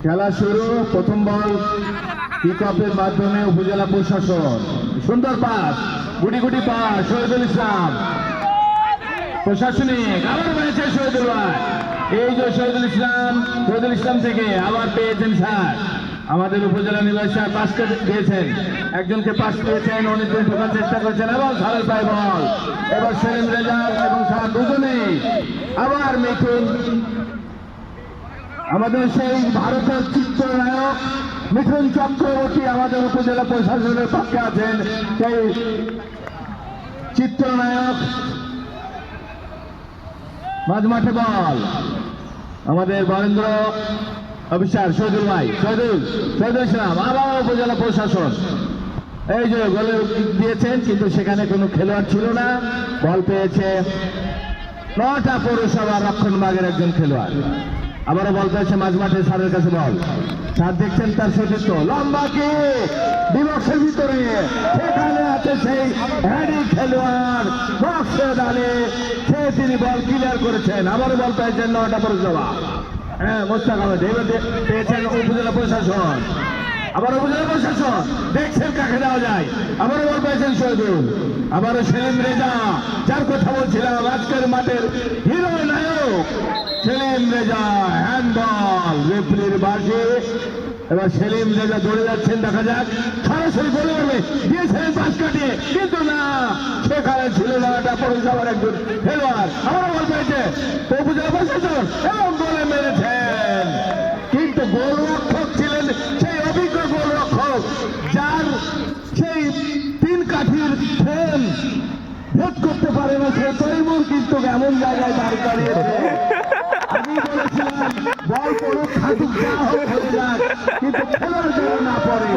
খেলা শুরু। প্রথম বল পিক আপের মাধ্যমে উপজেলা প্রশাসন, সুন্দর পাস, গুটি গুটি পাস, শহীদুল ইসলাম প্রশাসনিক, আবার পেয়েছে শহীদুল ভাই। এই যে শহীদুল ইসলাম থেকে আবার পেয়েছেন স্যার, আমাদের উপজেলা নির্বাহী স্যার পাস দিয়েছেন, একজনকে পাস দিয়েছেন, অনেকজন ঢোকার চেষ্টা করেছেন এবং সারের পায় বল। এবার সেলিম রেজা এবং স্যার দুজনেই আবার মিঠুন, আমাদের সেই ভারতের চিত্রনায়ক মিঠুন চক্রবর্তী আমাদের উপজেলা প্রশাসনের পক্ষে আছেন। সেই চিত্রনায়ক মাঝমাঠে বল আমাদের বরেন্দ্র অফিসার শহীদুল ভাই, শহীদুল ইসলাম, আবার উপজেলা প্রশাসন। এই যে গোলে দিয়েছেন কিন্তু সেখানে কোনো খেলোয়াড় ছিল না। বল পেয়েছে নটা পৌরসভা রক্ষণভাগের একজন খেলোয়াড়। আবারও বল পেয়েছে মাঝমাঠে স্যারের কাছে বল, স্যার দেখছেন তার সতীর্থ লম্বা কি বিবক্সের ভিতরে, সেখানে আছে সেই হ্যারি খেলোয়াড় বক্সের ডালে, সে তিনি বল ক্লিয়ার করেছেন। আবারও বল পেয়েছেন নটা পৌরসভা, হ্যাঁ মোস্তাক আহমেদ। এবার পেয়েছেন উপজেলা প্রশাসন, আবার উপজেলা প্রশাসন দেখছেন কাকে দেওয়া যায়। আবারও বল পেয়েছেন শহীদুল, আবারও সেলিম রেজা, যার কথা বলছিলাম আজকের মাঠের হিরো নায়ক সেলিম রেজা, হ্যান্ডবল রেফারির বাঁশি। এবার সেলিম রেজা দৌড়ে যাচ্ছেন, দেখা যাক সরাসরি গোলে মারবে, দিয়েছেন পাস কাটিয়ে, কিন্তু না, সেখানে ছিল না এটা পৌরসভার একজন খেলোয়াড়। আবারও বল পেয়েছে উপজেলা প্রশাসন এবং গোলে মেরেছেন, কিন্তু গোলরক্ষক ছিলেন সেই অভিজ্ঞ গোলরক্ষক, যার সেই 3 কাঠির ফ্রেম ভেদ করতে পারে না সে তৈমুর, কিন্তু এমন জায়গায় দাঁড় করিয়েছে। আমি বলেছিলাম বল পড়ুক, খাটুক, যা হোক হয়ে যাক, কিন্তু খেলার যেন না পড়ে।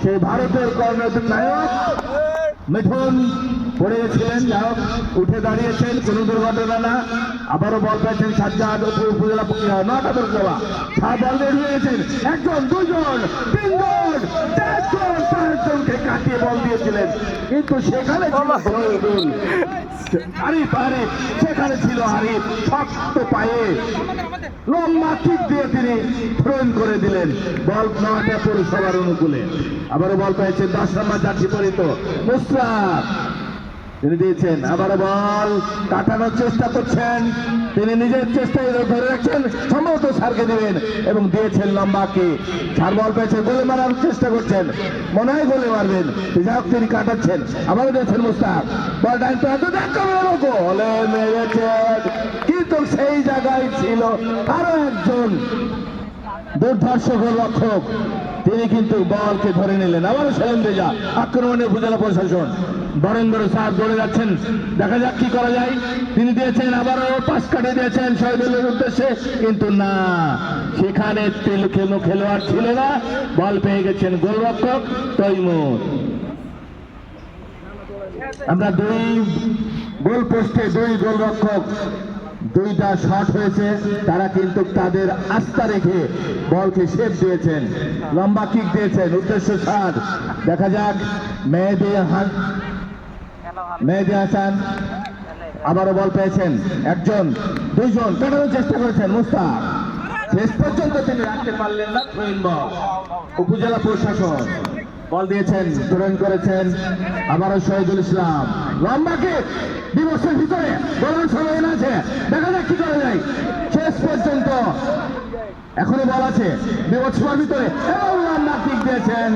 সেই ভারতের কর্ণাটক নায়ক মিঠুন পড়ে গেছিলেন, যাই হোক উঠে দাঁড়িয়েছেন, কোন দুর্ঘটনা না। আবারও বল পেয়েছেন সাজ্জাদ, উপজেলা নটা পৌরসভা, 7 বল বের হয়ে গেছেন, 1 জন 2 জন 3 জন 4 জন 5 জনকে কাটিয়ে বল দিয়েছিলেন, কিন্তু সেখানে সেখানে ছিল আরিফ, শক্ত পায়ে লম্বা কিক দিয়ে তিনি থ্রোইন করে দিলেন বল নটা পৌরসভার অনুকূলে। আবারও বল পেয়েছেন 10 নম্বর জার্সি পরিত মুশরাফ, তিনি দিয়েছেন, আবারও বল কাটানোর চেষ্টা করছেন, তিনি নিজের চেষ্টায় ধরে রাখছেন, সম্ভবত স্যারকে দিবেন এবং দিয়েছেন লম্বাকে। স্যার বল পেয়েছেন, গোলে মারার চেষ্টা করছেন, মনে হয় গোলে মারবেন, যাই হোক তিনি কাটাচ্ছেন, আবারও দিয়েছেন মুস্তাক, বল গোলে মেরেছেন, কিন্তু সেই জায়গায় ছিল আরো একজন দুর্ধর্ষ গোলরক্ষক, তিনি কিন্তু বলকে ধরে নিলেন। আবারও সেলিম রেজা, আক্রমণে উপজেলা প্রশাসন, বরেন্দ্র স্যার দৌড়ে যাচ্ছেন, দেখা যাক কি করা যায়। তিনি দিয়েছেন, আবারও পাস কাটিয়ে দিয়েছেন শহীদুলের উদ্দেশ্যে, কিন্তু না, সেখানে কোনো খেলোয়াড় ছিল না, বল পেয়ে গেছেন গোলরক্ষক তৈমুর। আমরা 2 গোল পোস্টে 2 গোলরক্ষক, 2টা শট হয়েছে, তারা কিন্তু তাদের আস্থা রেখে বলকে সেভ দিয়েছেন, লম্বা কিক দিয়েছেন, উদ্দেশ্য স্যার। দেখা যাক মেহেদী হাসান, আবারও বল পেয়েছেন, 1 জন 2 জন কাটানোর চেষ্টা করেছেন মুস্তাক, শেষ পর্যন্ত তিনি রাখতে পারলেন না থ্রোইন বল। উপজেলা প্রশাসন বল দিয়েছেন, থ্রোইন করেছেন, আবারও শহীদুল ইসলাম, লম্বা কিক দিবসের ভিতরে বলার সময় আছে, দেখা যাক কি করা যায়। শেষ পর্যন্ত এখনো বল আছে বিবৎসভার ভিতরে এবং লম্বা কিক দিয়েছেন,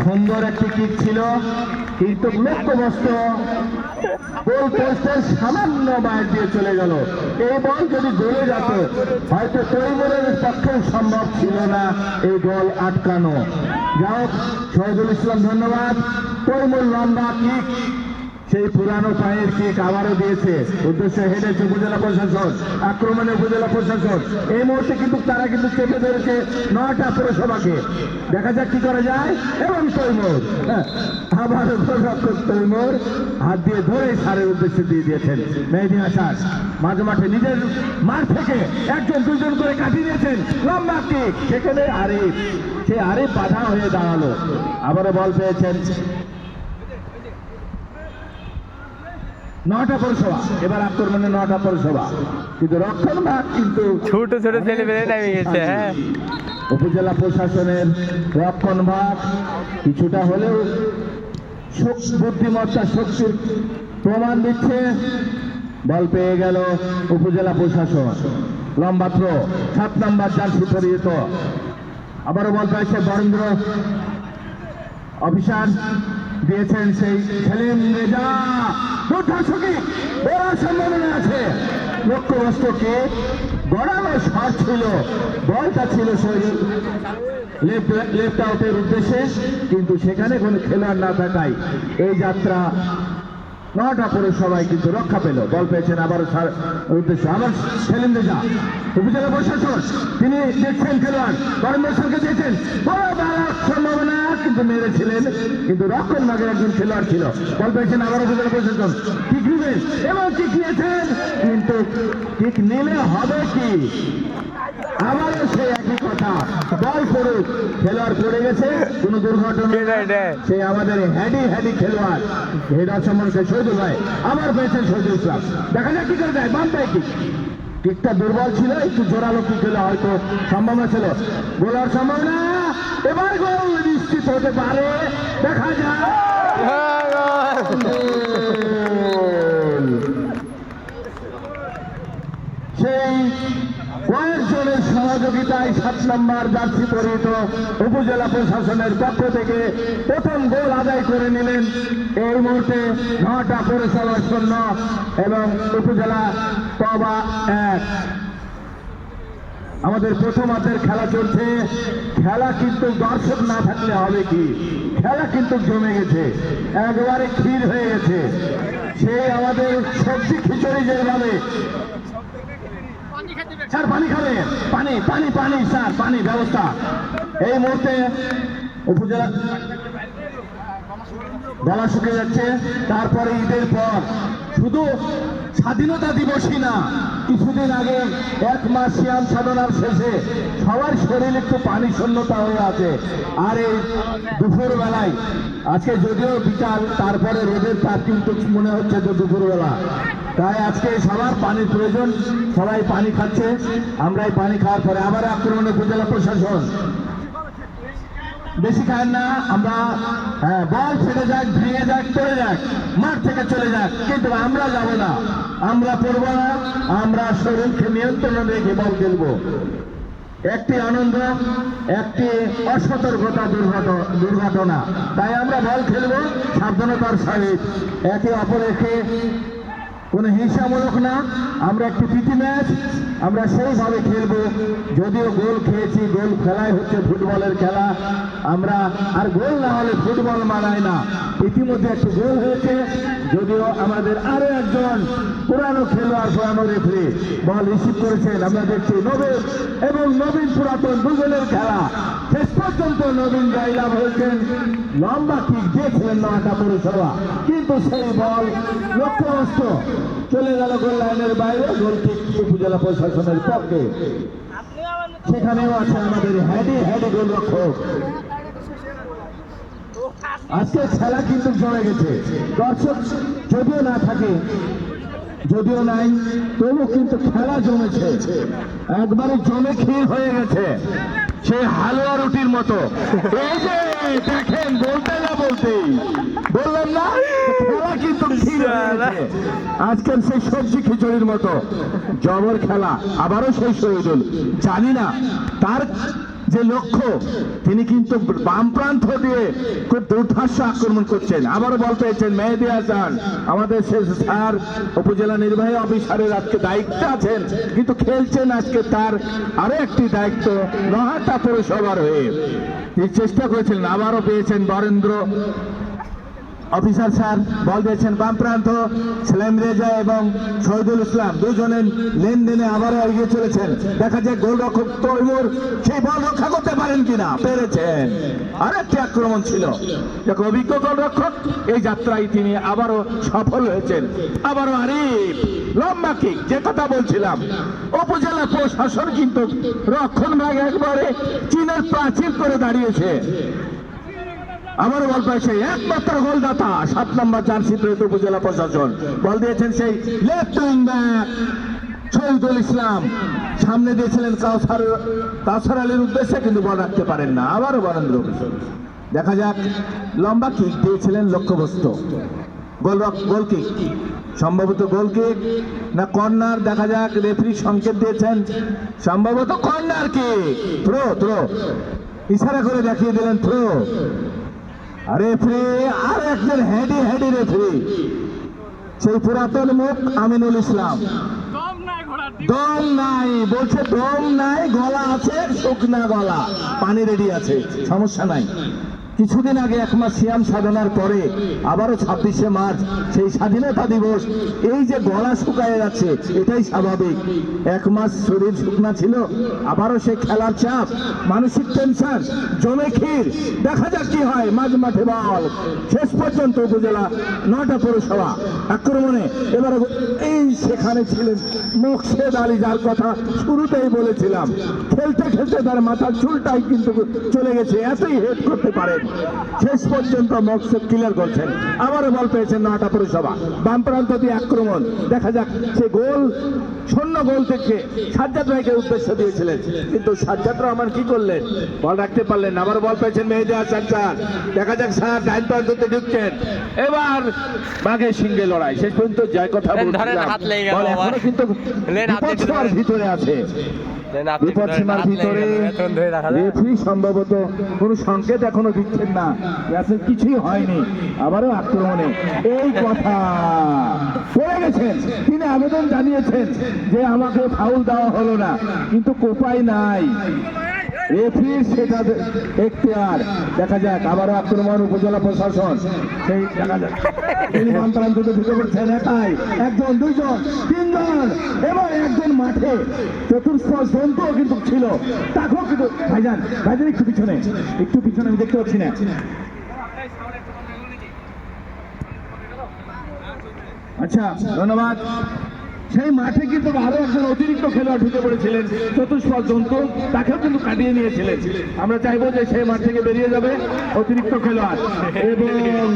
সুন্দর একটি কিক ছিল, কিন্তু লক্ষ্যবস্তু গোল পোস্টের সামান্য বাইরে দিয়ে চলে গেল। এই বল যদি গোলে যেত হয়তো তৈমুরের পক্ষে সম্ভব ছিল না এই গোল আটকানো। যাই হোক শহীদুল ইসলাম ধন্যবাদ। তৈমুর লম্বা কিক, সেই পুরানো পায়ের কিক আবারও দিয়েছে, উদ্দেশ্যে হেডেছে উপজেলা প্রশাসন, আক্রমণে উপজেলা প্রশাসন। এই মুহূর্তে কিন্তু তারা কিন্তু চেপে ধরেছে 9টা পৌরসভাকে, দেখা যাক কি করা যায়। এবং তৈমুর আবারও গোলরক্ষক তৈমুর হাত দিয়ে ধরে সারের উদ্দেশ্যে দিয়ে দিয়েছেন। মেহেদী হাসান মাঝে মাঠে নিজের মাঠ থেকে 1 জন 2 জন করে কাটিয়ে দিয়েছেন, লম্বা কিক, সেখানে আরিফ, সে আরিফ বাধা হয়ে দাঁড়ালো। আবারও বল পেয়েছেন 9টা পৌরসভা, এবার আক্রমণে 9টা পৌরসভা, কিন্তু রক্ষণ ভাগ কিন্তু ছোট ছোট ছেলে মেয়ে নেমে গেছে। হ্যাঁ, উপজেলা প্রশাসনের রক্ষণ ভাগ কিছুটা হলেও বুদ্ধিমত্তা শক্তির প্রমাণ দিচ্ছে। বল পেয়ে গেল উপজেলা প্রশাসন, লম্বা থ্রো, 7 নম্বর জার্সি পরিহিত, আবারও বল পেয়েছে বরেন্দ্র অফিসার, দিয়েছেন সেই সেলিম রেজা, দুর্ধাসকি বড় সম্ভাবনা আছে। লক্ষ্যবস্তুকে গড়ানো শট ছিল, বলটা ছিল শরীর লেফট আউটের উদ্দেশ্যে, কিন্তু সেখানে কোনো খেলোয়াড় না থাকায় এই যাত্রা 9টা পৌরসভায় কিন্তু রক্ষা পেল। বল পেয়েছেন আবার উদ্দেশ্য, আবার সেলিম রেজা, উপজেলা প্রশাসন তিনি দেখছেন খেলোয়াড় বরেন্দ্র স্যারকে দিয়েছেন, বড় সম্ভাবনা, কিন্তু মেরেছিলেন, কিন্তু রক্ষণ ভাগের একজন খেলোয়াড় ছিল। বল পেয়েছেন আবার উপজেলা প্রশাসন, কিক নিবেন এবং কিক নিয়েছেন, কিন্তু কিক নিলে হবে কি, আবারও সেই একই কথা, বল পড়ুক, খেলোয়াড় পড়ে গেছে, কোন দুর্ঘটনা, সে আমাদের হ্যাডি খেলোয়াড় হেড সম্মানকে শহীদুল ভাই, আবার পেয়েছেন শহীদুল ইসলাম, দেখা যাক কি করে দেয়, বাম দেয় কিক, কিকটা দুর্বল ছিল, একটু জোরালো কিক হলে হয়তো সম্ভাবনা ছিল, গোলার সম্ভাবনা, এবার গোল নিশ্চিত হতে পারে, দেখা যায়। সেই কয়েকজনের সহযোগিতায় 7 নম্বর জার্সি পরিহিত উপজেলা প্রশাসনের পক্ষ থেকে প্রথম গোল আদায় করে নিলেন। এই মুহূর্তে 9টা পৌরসভা 0 এবং উপজেলা তবা 1। আমাদের প্রথমার্ধের খেলা চলছে, খেলা কিন্তু দর্শক না থাকলে হবে কি, খেলা কিন্তু জমে গেছে, একবারে ক্ষীর হয়ে গেছে, সেই আমাদের সবজি খিচুড়ি যেভাবে, স্যার পানি খাবে, পানি পানি পানি স্যার, পানি ব্যবস্থা। এই মুহূর্তে উপজেলা গলা শুকিয়ে যাচ্ছে, তারপরে ঈদের পর শুধু স্বাধীনতা দিবসই না, কিছুদিন আগে 1 মাস সিয়াম সাধনার শেষে সবার শরীর একটু পানি শূন্যতা হয়ে আছে। আর এই দুপুর বেলায়, আজকে যদিও বিকাল, তারপরে রোদের তাপ কিন্তু মনে হচ্ছে যে দুপুরবেলা, তাই আজকে সবার পানির প্রয়োজন, সবাই পানি খাচ্ছে। আমরা এই পানি খাওয়ার পরে আবার আক্রমণ উপজেলা প্রশাসন, বেশি খায় না আমরা, বল ফেটে যাক, ভেঙে যাক, পড়ে যাক, মাঠ থেকে চলে যাক, কিন্তু আমরা যাব না, আমরা পড়ব না, আমরা শরীরকে নিয়ন্ত্রণে রেখে বল খেলবো। একটি আনন্দ, একটি অসতর্কতা, দুর্ঘটনা, তাই আমরা বল খেলবো সাবধানতার সহিত, একে অপরকে কোনো হিংসামূলক না, আমরা একটি প্রীতি ম্যাচ, আমরা সেইভাবে খেলবো। যদিও গোল খেয়েছি, গোল খেলাই হচ্ছে ফুটবলের খেলা, আমরা আর গোল না হলে ফুটবল মানায় না। ইতিমধ্যে একটি গোল হয়েছে, যদিও আমাদের আরো একজন পুরানো খেলোয়াড়, পুরানো রেফারি বল রিসিভ করেছেন। আমরা দেখছি নবীন এবং নবীন পুরাতন দুজনের খেলা, শেষ পর্যন্ত নবীন জয়লাভ হয়েছেন। লম্বা কিক দিয়েছিলেন 9টা পৌরসভা, কিন্তু সেই বল লক্ষ্যবস্তু চলে গেল গোল লাইনের বাইরে, গোল কিক উপজেলা প্রশাসনের পক্ষে। সেখানেও আছে আমাদের হ্যাডি গোলরক্ষক। আজকে খেলা কিন্তু জমে গেছে, দর্শক যদিও না থাকে, যদিও নাই, তবু কিন্তু খেলা জমেছে, একবারে জমে ক্ষীর হয়ে গেছে, সেই হালুয়া রুটির মতো। এই যে দেখেন, বলতে না বলতেই বললাম না, খেলা কিন্তু ক্ষীর হয়ে গেছে, আজকের সেই সবজি খিচুড়ির মতো জবর খেলা। আবারও সেই শহীদুল, জানি না তার যে লক্ষ্য, তিনি কিন্তু বাম প্রান্ত দিয়ে খুব দুর্ধর্ষ আক্রমণ করছেন। আবারও বল পেয়েছেন মেহেদি হাসান, আমাদের শেষ স্যার উপজেলা নির্বাহী অফিসারের আজকে দায়িত্বে আছেন, কিন্তু খেলছেন আজকে তার আরো একটি দায়িত্ব 9টা পৌরসভার হয়ে। তিনি চেষ্টা করেছিলেন, আবারও পেয়েছেন বরেন্দ্র অফিসার স্যার, বল দিয়েছেন বাম প্রান্ত, সেলিম রেজা এবং শহীদুল ইসলাম দুজনের লেনদেনে আবারও এগিয়ে চলেছেন। দেখা যায় গোলরক্ষক তৈমুর সেই বল রক্ষা করতে পারেন কিনা, পেরেছেন। আরেকটি আক্রমণ ছিল, দেখো অভিজ্ঞ গোলরক্ষক, এই যাত্রায় তিনি আবারও সফল হয়েছেন। আবারও আরিফ, লম্বা কিক, যে কথা বলছিলাম, উপজেলা প্রশাসন কিন্তু রক্ষণ ভাগ একবারে চীনের প্রাচীর করে দাঁড়িয়েছে। আবারও বল পাইছে একমাত্র গোলদাতা 7 নম্বর জার্সি পরিহিত উপজেলা প্রশাসন। বল দিয়েছেন সেই left wing back Shahidul Islam, সামনে দিয়েছিলেন কাউসার আলীর উদ্দেশ্যে, কিন্তু বল রাখতে পারেন না। আবারও বরেন্দ্র অফিসার, দেখা যাক, লম্বা কিক দিয়েছিলেন লক্ষ্যবস্তু, গোল কিক, সম্ভবত গোল কিক না কর্নার, দেখা যাক। রেফারি সংকেত দিয়েছেন সম্ভবত কর্নার কিক, থ্রো ইশারা করে দেখিয়ে দিলেন থ্রো। রেফারি আর একজন হেডি রেফারি, সেই পুরাতন মুখ আমিনুল ইসলাম। দম নাই বলছে, দম নাই, গলা আছে শুকনা গলা, পানি রেডি আছে, সমস্যা নাই। কিছুদিন আগে 1 মাস সিয়াম সাধনার পরে আবারও 26শে মার্চ সেই স্বাধীনতা দিবস, এই যে গলা শুকায় যাচ্ছে এটাই স্বাভাবিক। 1 মাস শরীর শুকনা ছিল, আবারও সে খেলার চাপ, মানসিক টেনশন, জমে ক্ষীর। দেখা যাক কি হয়। মাঝ মাঠে বল, শেষ পর্যন্ত উপজেলা 9টা পৌরসভা আক্রমণে। এবার এই সেখানে ছিলেন মোকশেদ আলী, যার কথা শুরুতেই বলেছিলাম, খেলতে তার মাথার চুলটাই কিন্তু চলে গেছে, এতই হেড করতে পারেন। শেষ পর্যন্ত মকসেদ ক্লিয়ার করছেন। আবারও বল পেয়েছেন 9টা পৌরসভা, বাম প্রান্ত দিয়ে আক্রমণ। দেখা যাক সে গোল, শূন্য গোল থেকে সাজ্জাদ ভাইকে উদ্দেশ্য দিয়েছিলেন, কিন্তু সাজ্জাদ রহমান কি করলেন, বল রাখতে পারলেন। আবার বল পেয়েছেন মেহেদী হাসান স্যার, দেখা যাক স্যার ডাইন প্রান্ততে ঢুকছেন। এবার বাঘের সিংহে লড়াই, শেষ পর্যন্ত যাই কথা বলছিলাম, বল এখনো কিন্তু বিপদ সীমার ভিতরে আছে, বিপদ সীমার ভিতরে। রেফারি সম্ভবত কোন সংকেত এখনো দিচ্ছেন না, কিছুই হয়নি। আবারও আক্রমণে এই কথা পড়ে গেছেন, তিনি আবেদন জানিয়েছেন যে আমাকে ফাউল দেওয়া হলো না, কিন্তু কোপাই নাই রেফারির, সেটা এখতিয়ার। দেখা যাক আবারও আক্রমণ উপজেলা প্রশাসন, সেই দেখা যাক তিনি বাম প্রান্ততে ঢুকে পড়ছেন একাই, 1 2 3 এবং একজন মাঠে চতুর্থ জন্তুও কিন্তু ছিল, তাকেও কিন্তু ভাইজান একটু পিছনে আমি দেখতে পাচ্ছি না। আচ্ছা ধন্যবাদ। সেই মাঠে কিন্তু আরো একজন অতিরিক্ত খেলোয়াড় ঢুকে পড়েছিলেন, চতুষ্পদ জন্তু, তাকেও কিন্তু কাটিয়ে নিয়েছিলেন। আমরা চাইবো যে সেই মাঠ থেকে বেরিয়ে যাবে অতিরিক্ত খেলোয়াড়, এবং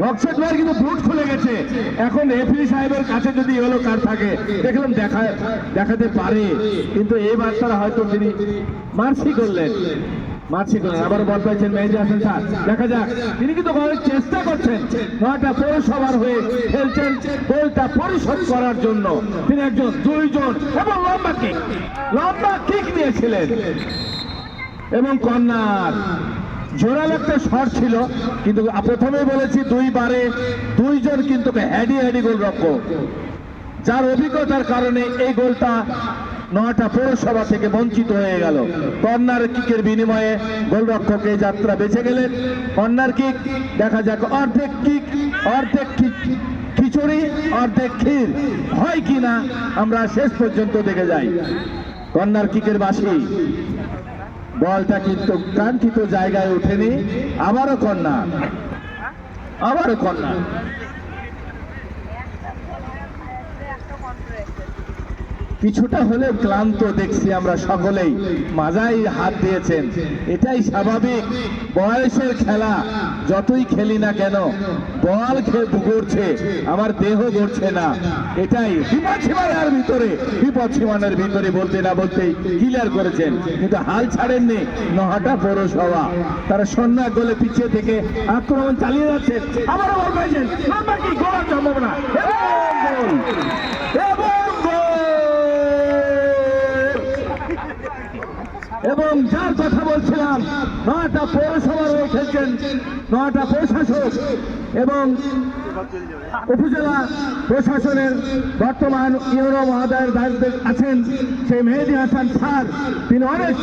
মকসেদ ভাই কিন্তু বুট খুলে গেছে। এখন রেফারি সাহেবের কাছে যদি ইয়েলো কার্ড থাকে, দেখলাম দেখাতে পারে, কিন্তু এই বার্তারা হয়তো তিনি মার্সি করলেন। আবার বল পাইছেন মেহেদী হাসান স্যার, দেখা যাক তিনি কিন্তু চেষ্টা করছেন 9টা পৌরসভার হয়ে খেলছেন, গোলটা পরিশোধ করার জন্য। তিনি 1 2 এবং লম্বা কিক দিয়েছিলেন, এবং কর্নার জোরাল একটা শট ছিল, কিন্তু প্রথমে বলেছি 2 জন কিন্তু হেডি গোলরক্ষক, যার অভিজ্ঞতার কারণে এই গোলটা 9টা পৌরসভা থেকে বঞ্চিত হয়ে গেল। কর্নার কিকের বিনিময়ে গোলরক্ষক এই যাত্রা বেঁচে গেলেন। কর্নার কিক, দেখা যাক অর্ধেক খিচুড়ি অর্ধেক ক্ষীর হয় কিনা, আমরা শেষ পর্যন্ত দেখে যাই। কর্নার কিকের বাঁশি, বলটা কিন্তু কাঙ্ক্ষিত জায়গায় ওঠেনি। আবারও কর্নার। কিছুটা হলেও ক্লান্ত দেখছি আমরা সকলেই, মাজায় হাত দিয়েছেন, এটাই স্বাভাবিক। বয়সের খেলা, যতই খেলি না কেন বল গড়ছে, আমার দেহ গড়ছে না, এটাই বিপদ সীমানার ভিতরে বলতে না বলতেই ক্লিয়ার করেছেন, কিন্তু হাল ছাড়েননি 9টা পৌরসভা। তারা সন্ধ্যা গোলে পিছিয়ে থেকে আক্রমণ চালিয়ে যাচ্ছে। আবারও বল পাইছেন, কি গোলার সম্ভাবনা, এবং যার কথা বলছিলাম 9টা পৌরসভার হয়ে খেলছেন 9টা প্রশাসক এবং উপজেলা প্রশাসনের বর্তমান ইউরো মহোদয়ের দায়িত্বে আছেন সেই মেহেদী হাসান স্যার। তিনি অনেক